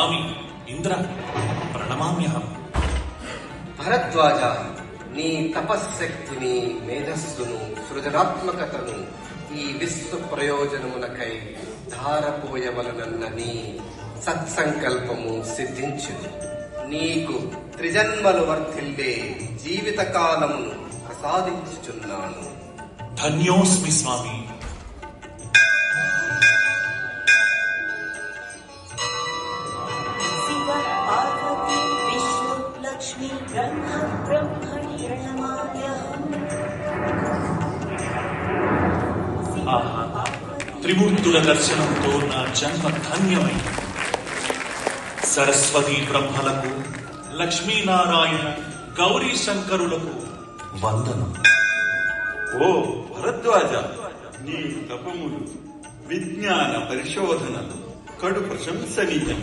స్వామి ఇంద్ర ప్రణమామ్యహం. భరద్వాజ, నీ తపశ్శక్తిని, మేధస్సును, సృజనాత్మకతను ఈ విశ్వ ప్రయోజనమునకై ధారపోయవలనన్న నీ సత్సంకల్పము సిద్ధించును. నీకు త్రిజన్మలు వర్ధిల్లే జీవితకాలమును ప్రసాదించుచున్నాను. ధన్యోస్మి స్వామి. శివ పార్వతీ విష్ణు లక్ష్మీ బ్రహ్మ బ్రహ్మణి ప్రణమామ్యహం. ఆహా, త్రిమూర్తుల దర్శనంతో నా జన్మ ధన్యమైంది. సరస్వతి బ్రహ్మలకు, లక్ష్మీనారాయణ గౌరీ శంకరులకు వందనం. ఓ భరద్వాజ, నీ తపములు, విజ్ఞాన పరిశోధనలు కడు ప్రశంసనీయం.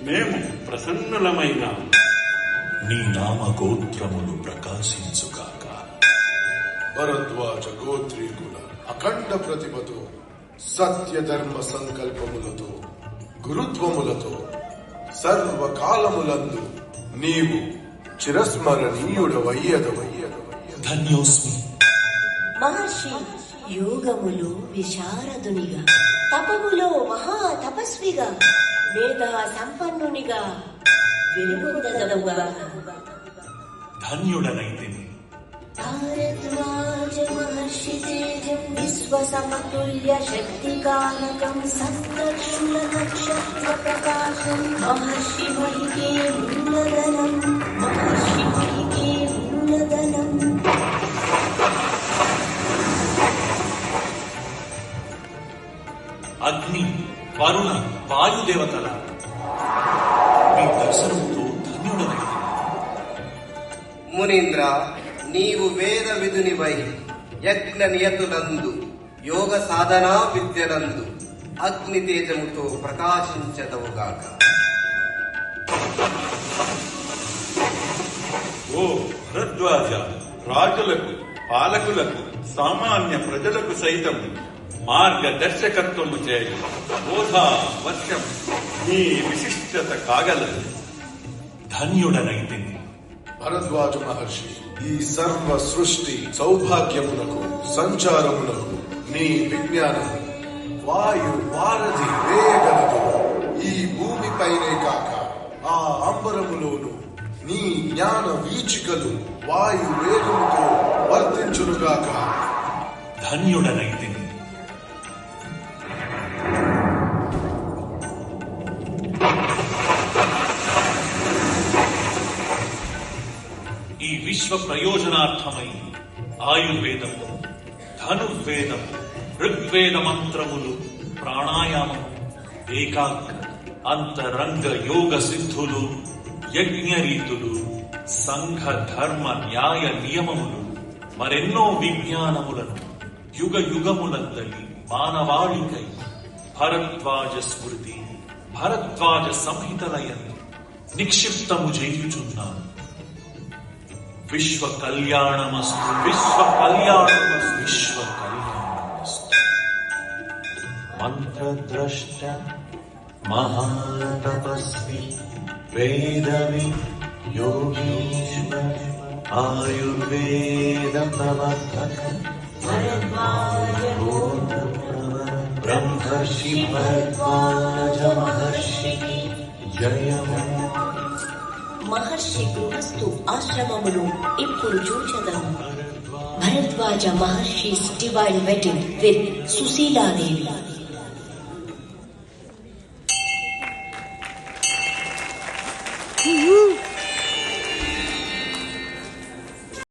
మేము ప్రసన్నులమైన నీ నామ గోత్రములు ప్రకాశించుగాక. భరద్వాజ గోత్రీకుల అఖండ ప్రతిభతో, సత్యధర్మ సంకల్పములతో, గురుత్వములతో సర్వకాలములందు నీవు చిరస్మరణీయుడవయ్యదవయ్యద. ధన్యోస్మి. మహర్షి యోగములు విశారదునిగా, తపములో మహా తపస్విగా, మేధా సంపన్నునిగా వెలుగొందదవుగా. ధన్యుడనైతిని. భారద్వాజ మహర్షి తేజం విశ్వసమతుల్య శక్తికారకం సంరక్షుల నక్షత్ర ప్రకాశం మహర్షి మహికే మూలధనం, మహర్షి మహికే మూలధనం. అగ్ని, వరుణ, వాయుదేవతల మీ దర్శనముతో ధన్యుడనైతిని. మునీంద్ర, నీవు వేద విధునివై యజ్ఞ నియతులందు, యోగ సాధనా విద్యలందు అగ్ని తేజముతో ప్రకాశించదవుగాక. ఓ భరద్వాజ, రాజులకు, పాలకులకు, సామాన్య ప్రజలకు సైతం మార్గదర్శకత్వము చేయు బోధా వర్షం నీ విశిష్టత కాగలదు. ధన్యుడనైతిని. భరద్వాజ మహర్షి, ఈ సర్వ సృష్టి సౌభాగ్యమునకు, సంచారమునకు నీ విజ్ఞానం వాయు వారధి వేయగలదు. ఈ భూమిపైనే కాక ఆ అంబరములోను నీ జ్ఞాన వీచికలు వాయు వేగముతో వర్తించునుగాక. ధన్యుడనైతిని. ఈ విశ్వ ప్రయోజనార్థమై ఆయుర్వేదము, ధనుర్వేదము, ఋగ్వేద మంత్రములు, ప్రాణాయామము, ఏకాగ్ర అంతరంగ యోగ సిద్ధులు, యజ్ఞరీతులు, సంఘ ధర్మ న్యాయ నియమములు, మరెన్నో విజ్ఞానములను యుగ యుగములందలి మానవాళికై భరద్వాజ స్మృతి, భరద్వాజ సంహితలయందు నిక్షిప్తము చేయుచున్నాను. విశ్వ కళ్యాణమస్తు, విశ్వ కళ్యాణమస్తు, విశ్వ కళ్యాణమస్తు. మంత్రద్రష్ట మహాతపస్వి వేదవి యోగీశ్వర ఆయుర్వేద ప్రవర్తక బ్రహ్మర్షి భరద్వాజ మహర్షికి జయము. మహర్షి గృహస్థు ఆశ్రమములు ఇప్పుడు చూచదము. Bharadwaj మహర్షి's divine wedding with Susiladevi.